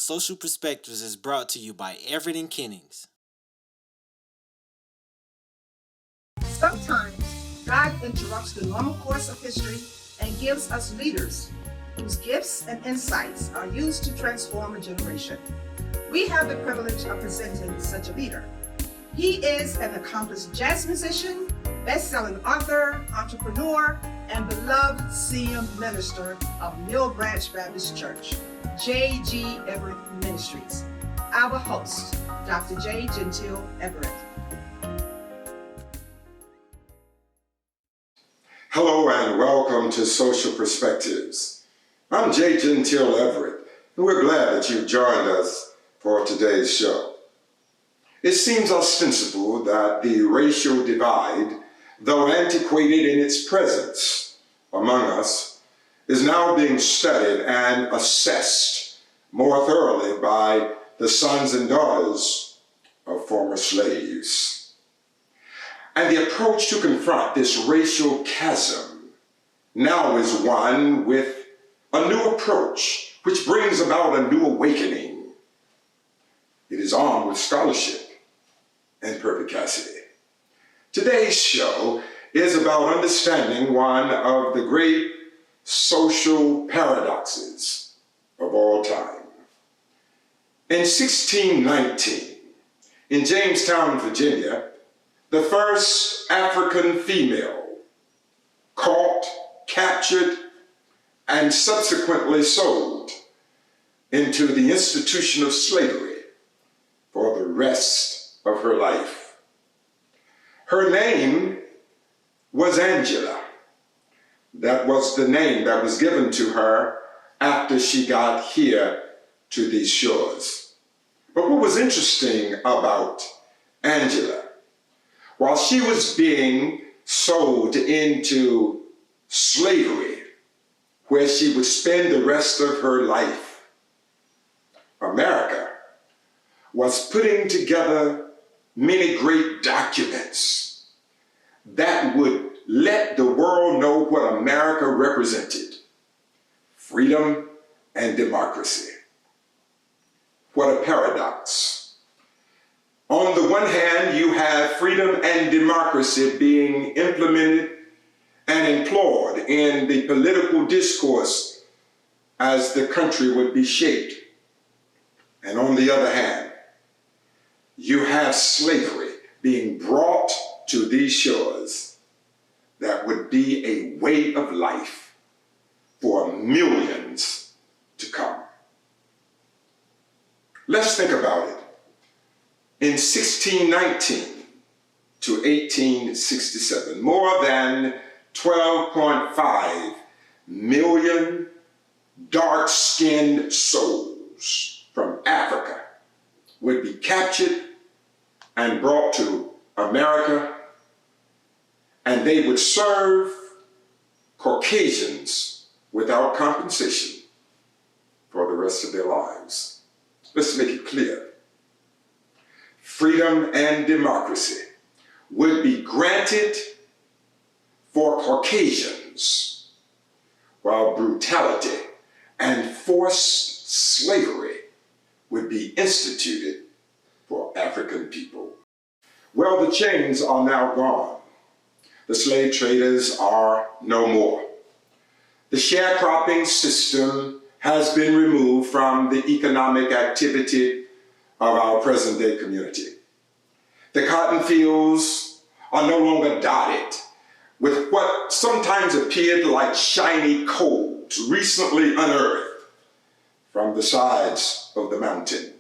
Social Perspectives is brought to you by Everett and Kennings. Sometimes God interrupts the normal course of history and gives us leaders whose gifts and insights are used to transform a generation. We have the privilege of presenting such a leader. He is an accomplished jazz musician, best-selling author, entrepreneur, and beloved CM minister of Mill Branch Baptist Church, J.G. Everett Ministries. Our host, Dr. J. Gentile Everett. Hello and welcome to Social Perspectives. I'm J. Gentile Everett, and we're glad that you've joined us for today's show. It seems ostensible that the racial divide, though antiquated in its presence among us, is now being studied and assessed more thoroughly by the sons and daughters of former slaves. And the approach to confront this racial chasm now is one with a new approach, which brings about a new awakening. It is armed with scholarship and perspicacity. Today's show is about understanding one of the great social paradoxes of all time. In 1619, in Jamestown, Virginia, the first African female caught, captured, and subsequently sold into the institution of slavery for the rest of her life. Her name was Angela. That was the name that was given to her after she got here to these shores. But what was interesting about Angela, while she was being sold into slavery, where she would spend the rest of her life, America was putting together many great documents that would let the world know what America represented: freedom and democracy. What a paradox. On the one hand, you have freedom and democracy being implemented and implored in the political discourse as the country would be shaped. And on the other hand, you have slavery being brought to these shores that would be a way of life for millions to come. Let's think about it. In 1619 to 1867, more than 12.5 million dark-skinned souls from Africa would be captured and brought to America, and they would serve Caucasians without compensation for the rest of their lives. Let's make it clear. Freedom and democracy would be granted for Caucasians, while brutality and forced slavery would be instituted for African people. Well, the chains are now gone. The slave traders are no more. The sharecropping system has been removed from the economic activity of our present-day community. The cotton fields are no longer dotted with what sometimes appeared like shiny coals recently unearthed from the sides of the mountain,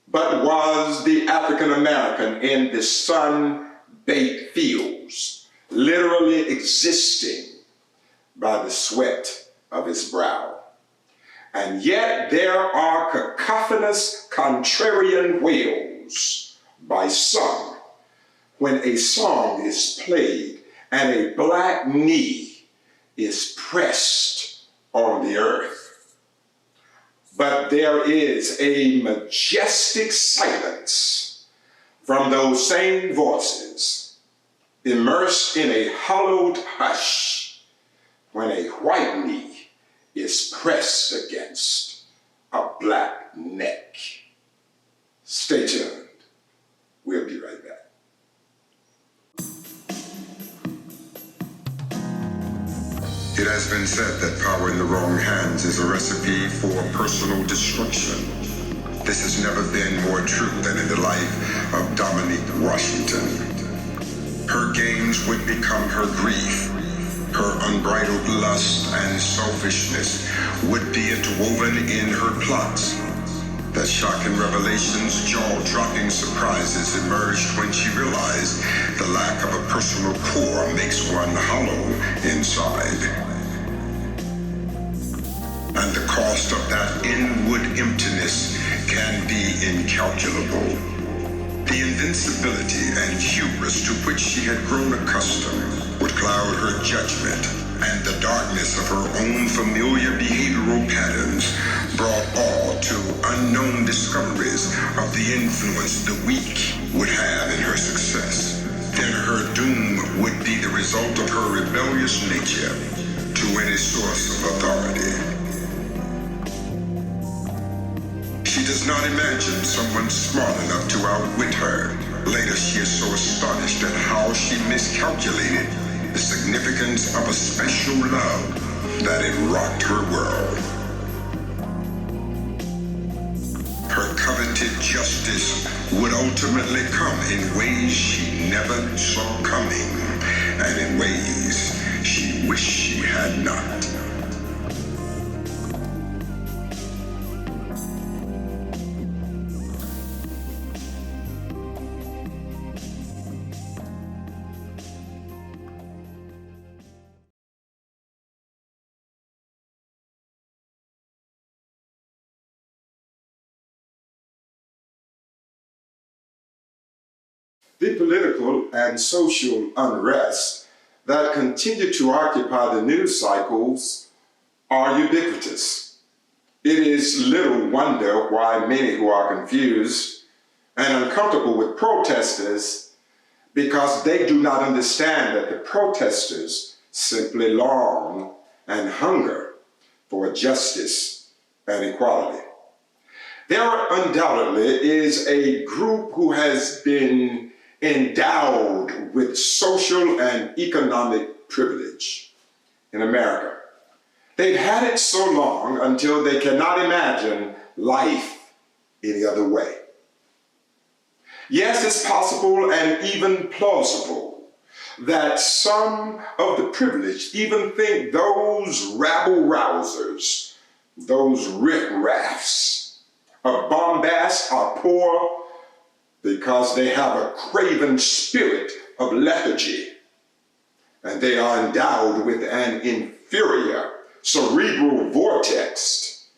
but was the African American in the sun-baked fields, literally existing by the sweat of his brow. And yet there are cacophonous contrarian wails by some when a song is played and a black knee is pressed on the earth. But there is a majestic silence from those same voices, immersed in a hollowed hush, when a white knee is pressed against a black neck. Stay tuned. We'll be right back. It has been said that power in the wrong hands is a recipe for personal destruction. This has never been more true than in the life of Dominique Washington. Her games would become her grief. Her unbridled lust and selfishness would be interwoven in her plots. The shocking revelations, jaw-dropping surprises emerged when she realized the lack of a personal core makes one hollow inside. And the cost of that inward emptiness can be incalculable. The invincibility and hubris to which she had grown accustomed would cloud her judgment, and the darkness of her own familiar behavioral patterns brought all to unknown discoveries of the influence the weak would have in her success. Then her doom would be the result of her rebellious nature to any source of authority. She does not imagine someone smart enough to outwit her. Later, she is so astonished at how she miscalculated the significance of a special love that it rocked her world. Her coveted justice would ultimately come in ways she never saw coming, and in ways she wished she had not. The political and social unrest that continue to occupy the news cycles are ubiquitous. It is little wonder why many who are confused and uncomfortable with protesters, because they do not understand that the protesters simply long and hunger for justice and equality. There undoubtedly is a group who has been endowed with social and economic privilege in America. They've had it so long until they cannot imagine life any other way. Yes, it's possible and even plausible that some of the privileged even think those rabble-rousers, those riff-raffs of bombast are poor because they have a craven spirit of lethargy, and they are endowed with an inferior cerebral vortex,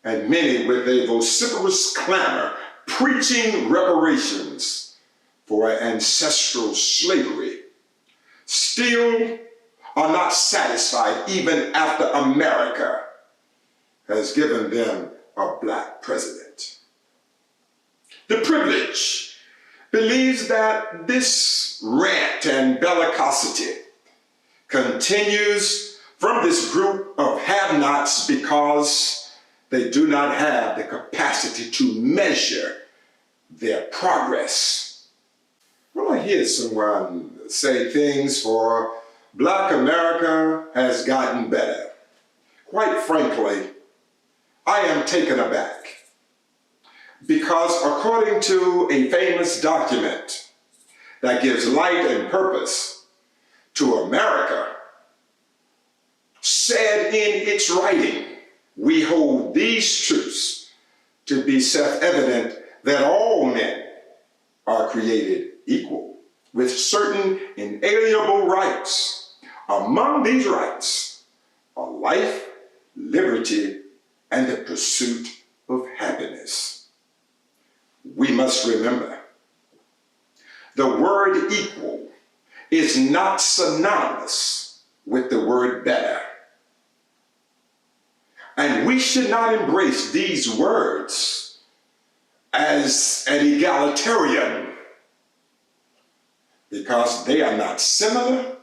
and many with a vociferous clamor preaching reparations for ancestral slavery still are not satisfied even after America has given them a black president. The privileged believes that this rant and bellicosity continues from this group of have-nots because they do not have the capacity to measure their progress. Well, I hear someone say things for Black America has gotten better. Quite frankly, I am taken aback. Because according to a famous document that gives light and purpose to America, said in its writing, we hold these truths to be self-evident that all men are created equal with certain inalienable rights. Among these rights are life, liberty, and the pursuit of happiness. We must remember, the word equal is not synonymous with the word better. And we should not embrace these words as an egalitarian, because they are not similar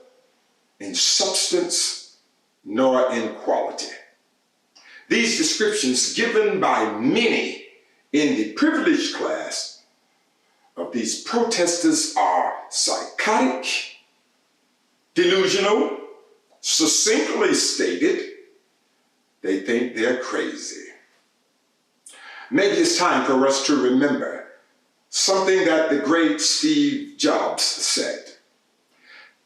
in substance nor in quality. These descriptions given by many in the privileged class of these protesters are psychotic, delusional, succinctly stated. They think they're crazy. Maybe it's time for us to remember something that the great Steve Jobs said.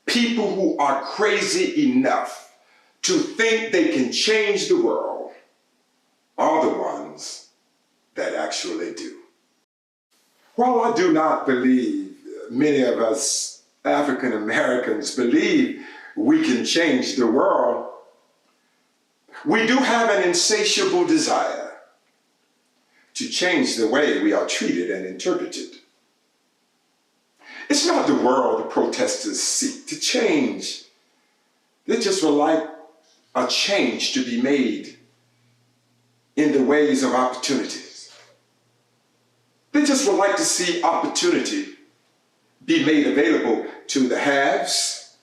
People who are crazy enough to think they can change the world are the ones that actually do. While I do not believe many of us African Americans believe we can change the world, we do have an insatiable desire to change the way we are treated and interpreted. It's not the world the protesters seek to change. They just would like a change to be made in the ways of opportunities. They just would like to see opportunity be made available to the haves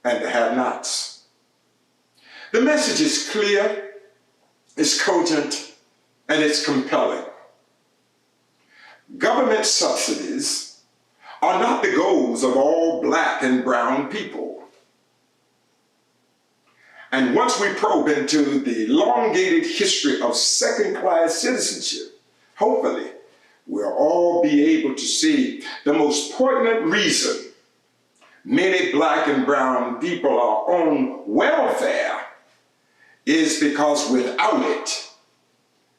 and the have-nots. The message is clear, it's cogent, and it's compelling. Government subsidies are not the goals of all black and brown people. And once we probe into the elongated history of second-class citizenship, hopefully we'll all be able to see the most poignant reason many black and brown people are on welfare is because without it,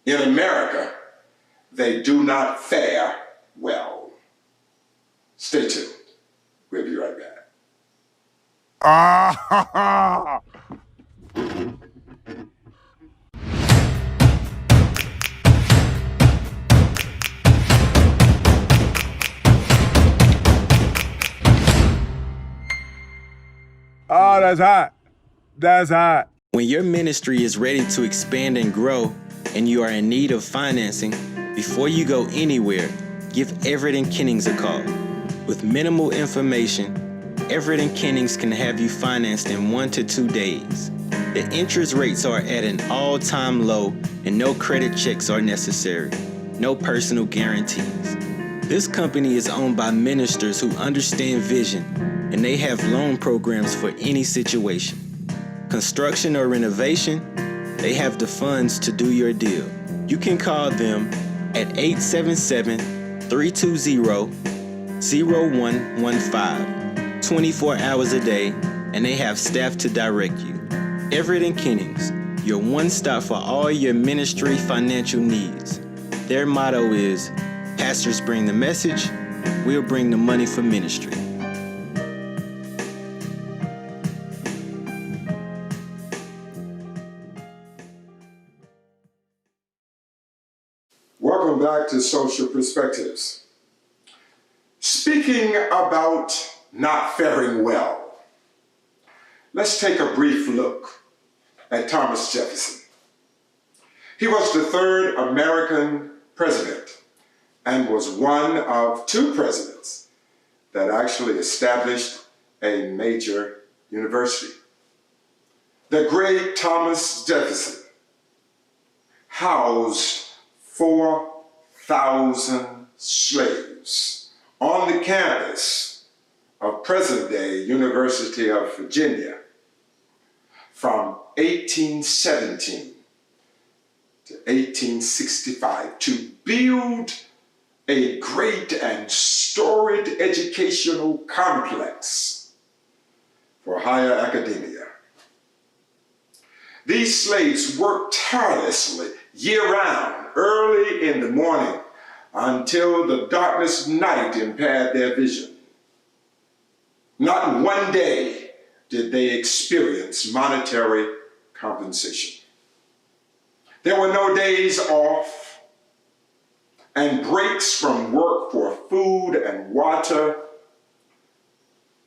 in America, they do not fare well. Stay tuned. We'll be right back. Oh, that's hot. That's hot. When your ministry is ready to expand and grow, and you are in need of financing, before you go anywhere, give Everett & Kennings a call. With minimal information, Everett & Kennings can have you financed in 1 to 2 days. The interest rates are at an all-time low, and no credit checks are necessary. No personal guarantees. This company is owned by ministers who understand vision, and they have loan programs for any situation. Construction or renovation, they have the funds to do your deal. You can call them at 877-320-0115, 24 hours a day, and they have staff to direct you. Everett & Kennings, your one stop for all your ministry financial needs. Their motto is, pastors bring the message, we'll bring the money for ministry. Welcome back to Social Perspectives. Speaking about not faring well, let's take a brief look at Thomas Jefferson. He was the third American president and was one of 2 presidents that actually established a major university. The great Thomas Jefferson housed 4,000 slaves on the campus of present-day University of Virginia from 1817 to 1865 to build a great and storied educational complex for higher academia. These slaves worked tirelessly year-round, early in the morning, until the darkness of night impaired their vision. Not one day did they experience monetary compensation. There were no days off, and breaks from work for food and water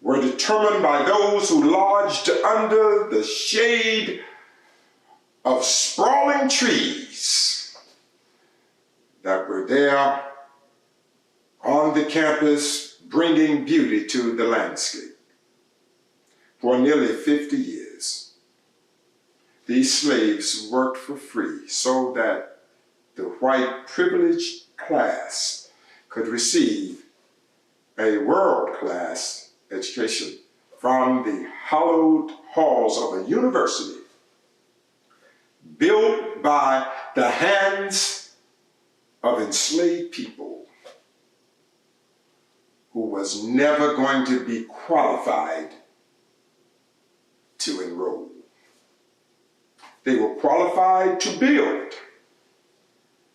were determined by those who lodged under the shade of sprawling trees that were there on the campus, bringing beauty to the landscape. For nearly 50 years, these slaves worked for free so that the white privileged class could receive a world-class education from the hallowed halls of a university built by the hands of enslaved people who was never going to be qualified to enroll. They were qualified to build,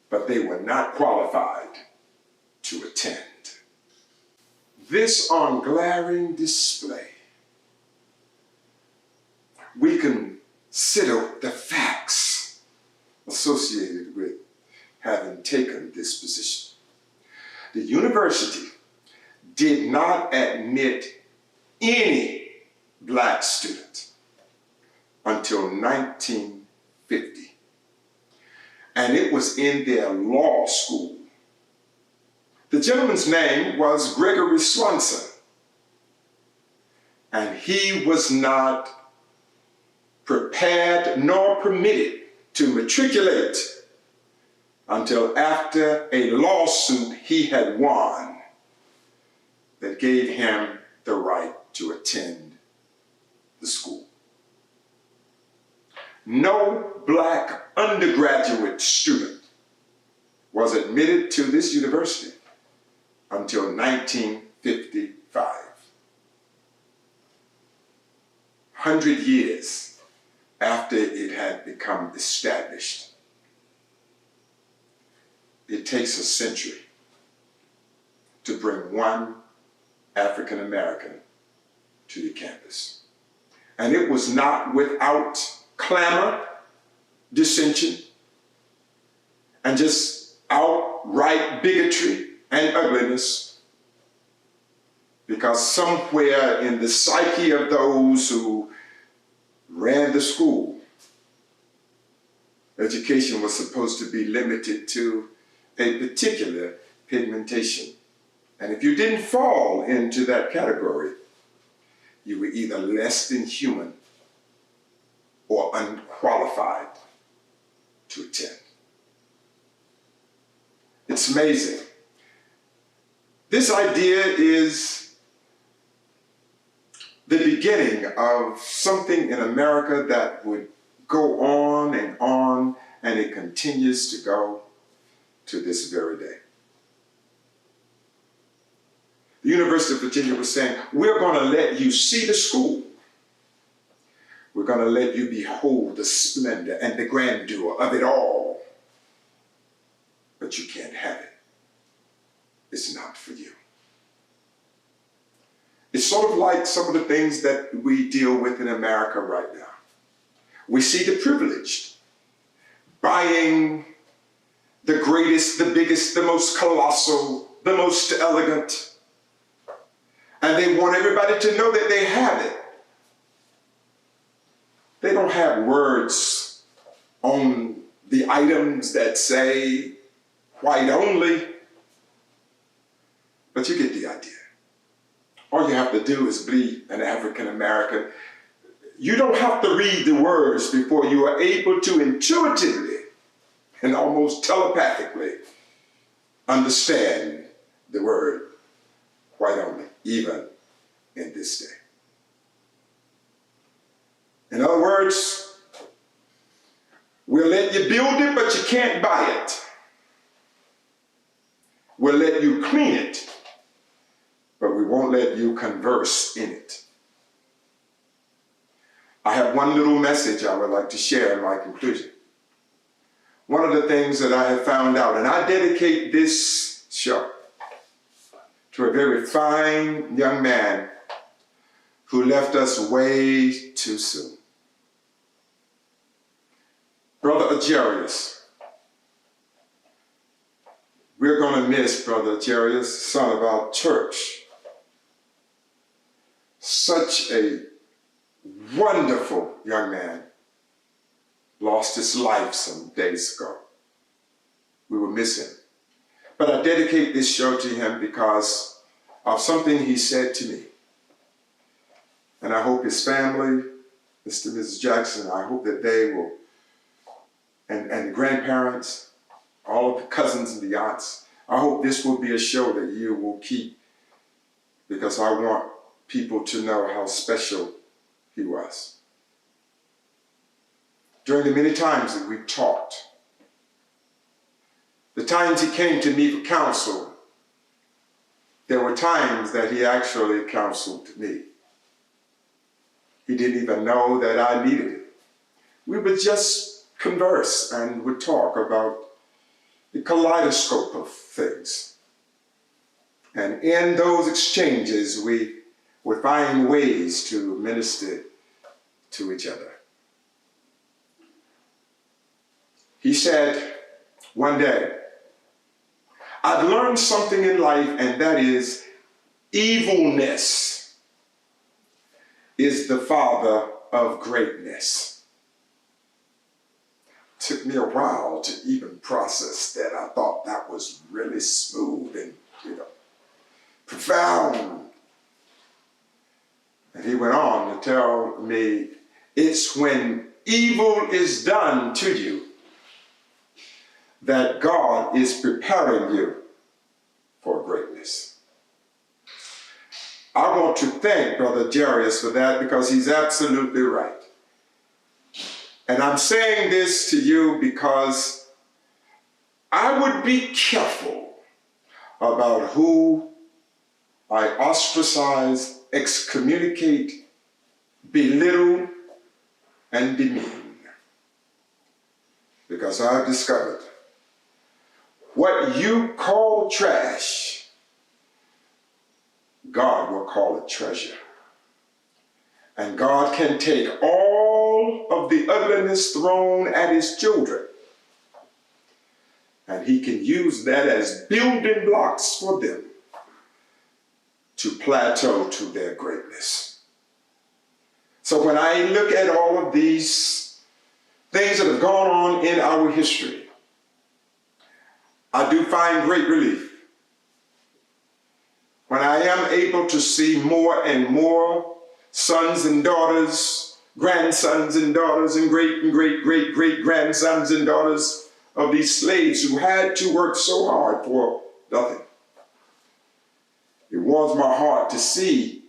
but they were not qualified to attend. This on glaring display, we consider the facts associated with having taken this position. The university did not admit any black student until 1950. And it was in their law school. The gentleman's name was Gregory Swanson. And he was not prepared nor permitted to matriculate until after a lawsuit he had won that gave him the right to attend the school. No black undergraduate student was admitted to this university until 1955. 100 years after it had become established. It takes a century to bring one African American to the campus. And it was not without clamor, dissension, and just outright bigotry and ugliness, because somewhere in the psyche of those who ran the school, education was supposed to be limited to a particular pigmentation. And if you didn't fall into that category, you were either less than human or unqualified to attend. It's amazing. This idea is the beginning of something in America that would go on, and it continues to go to this very day. The University of Virginia was saying, we're going to let you see the school. We're going to let you behold the splendor and the grandeur of it all. But you can't have it. It's not for you. It's sort of like some of the things that we deal with in America right now. We see the privileged buying the greatest, the biggest, the most colossal, the most elegant, and they want everybody to know that they have it. They don't have words on the items that say white only, but you get the idea. All you have to do is be an African American. You don't have to read the words before you are able to intuitively and almost telepathically understand the word white only, even in this day. In other words, we'll let you build it, but you can't buy it. We'll let you clean it, but we won't let you converse in it. I have one little message I would like to share in my conclusion. One of the things that I have found out, and I dedicate this show to a very fine young man who left us way too soon. Brother Agerius. We're going to miss Brother Agerius, son of our church. Such a wonderful young man lost his life some days ago. We will miss him. But I dedicate this show to him because of something he said to me. And I hope his family Mr. and Mrs. Jackson, I hope that they will, and the grandparents, all of the cousins and the aunts, I hope this will be a show that you will keep, because I want people to know how special he was. During the many times that we talked, the times he came to me for counsel, there were times that he actually counseled me. He didn't even know that I needed it. We would just converse and would talk about the kaleidoscope of things. And in those exchanges, we would find ways to minister to each other. He said one day, I've learned something in life, and that is evilness is the father of greatness. Took me a while to even process that. I thought that was really smooth and, profound. And he went on to tell me, it's when evil is done to you that God is preparing you for greatness. I want to thank Brother Jarius for that, because he's absolutely right. And I'm saying this to you because I would be careful about who I ostracize, excommunicate, belittle, and demean. Because I've discovered what you call trash, God will call it treasure. And God can take all of the ugliness thrown at his children, and he can use that as building blocks for them to plateau to their greatness. So when I look at all of these things that have gone on in our history, I do find great relief when I am able to see more and more sons and daughters, grandsons and daughters, and great grandsons and daughters of these slaves who had to work so hard for nothing. It warms my heart to see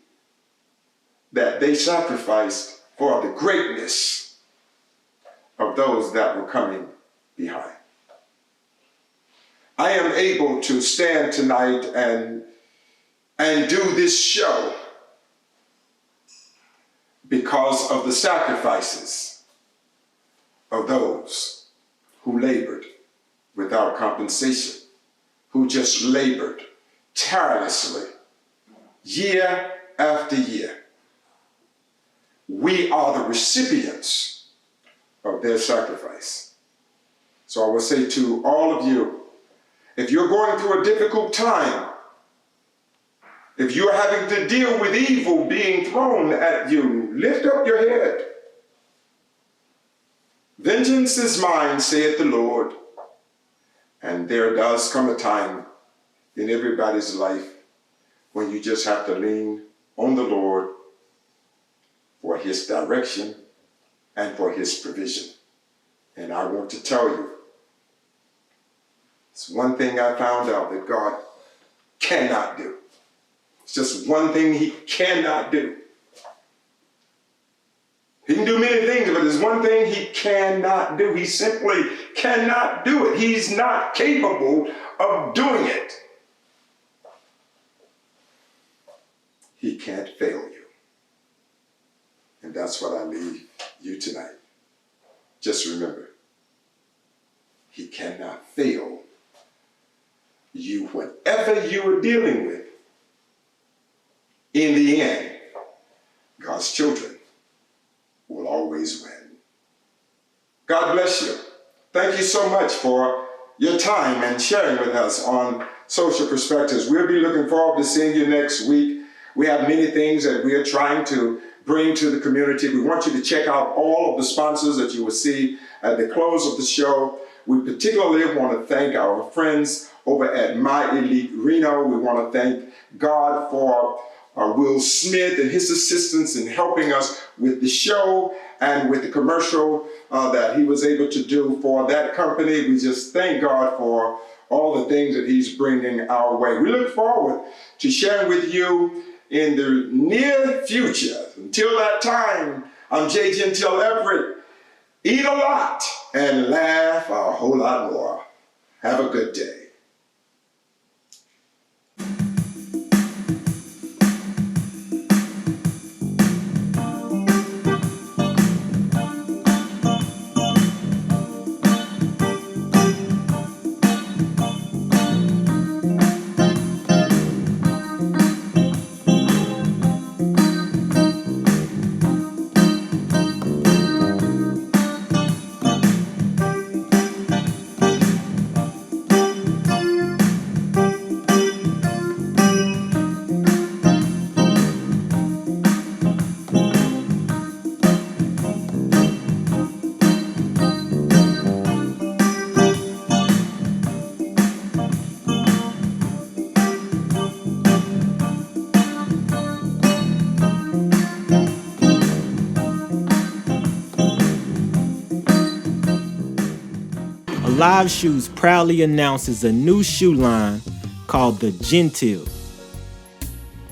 that they sacrificed for the greatness of those that were coming behind. I am able to stand tonight and do this show because of the sacrifices of those who labored without compensation, who just labored tirelessly year after year. We are the recipients of their sacrifice. So I will say to all of you, if you're going through a difficult time, if you're having to deal with evil being thrown at you, lift up your head. Vengeance is mine, saith the Lord. And there does come a time in everybody's life when you just have to lean on the Lord for his direction and for his provision. And I want to tell you, it's one thing I found out that God cannot do. It's just one thing he cannot do. He can do many things, but there's one thing he cannot do. He simply cannot do it. He's not capable of doing it. He can't fail you. And that's what I leave you tonight. Just remember, he cannot fail you, whatever you are dealing with. In the end, God's children will always win. God bless you. Thank you so much for your time and sharing with us on Social Perspectives. We'll be looking forward to seeing you next week. We have many things that we are trying to bring to the community. We want you to check out all of the sponsors that you will see at the close of the show. We particularly want to thank our friends over at My Elite Reno. We want to thank God for Will Smith and his assistants in helping us with the show and with the commercial that he was able to do for that company. We just thank God for all the things that he's bringing our way. We look forward to sharing with you in the near future. Until that time, I'm J. Gentile Everett. Eat a lot and laugh a whole lot more. Have a good day. Alive Shoes proudly announces a new shoe line called the Gentile.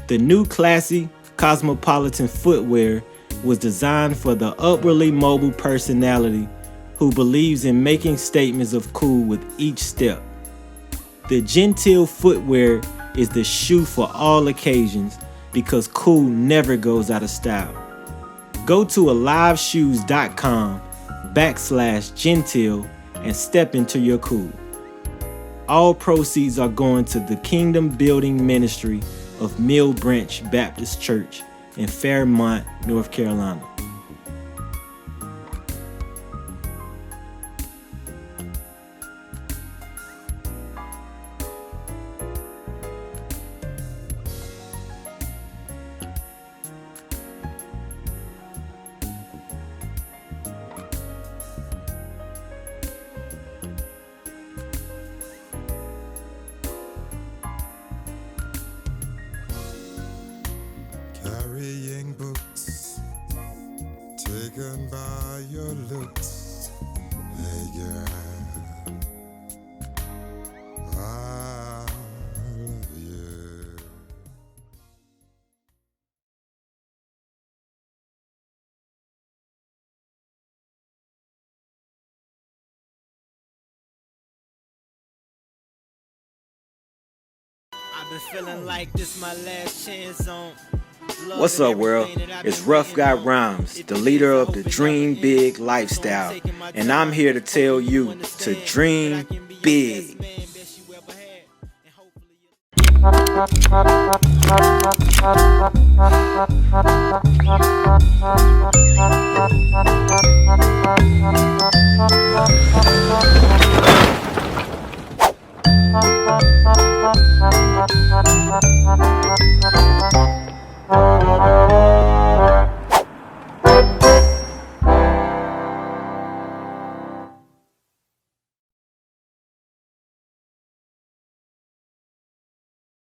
The new classy, cosmopolitan footwear was designed for the upwardly mobile personality who believes in making statements of cool with each step. The Gentile footwear is the shoe for all occasions because cool never goes out of style. Go to aliveshoes.com/Gentile and step into your cool. All proceeds are going to the Kingdom Building Ministry of Mill Branch Baptist Church in Fairmont, North Carolina. Carrying books, taken by your looks. Hey girl, I love you. I've been feeling like this my last chance on. What's up, world? It's Rough Guy Rhymes, the leader of the Dream Big lifestyle, and I'm here to tell you to dream big.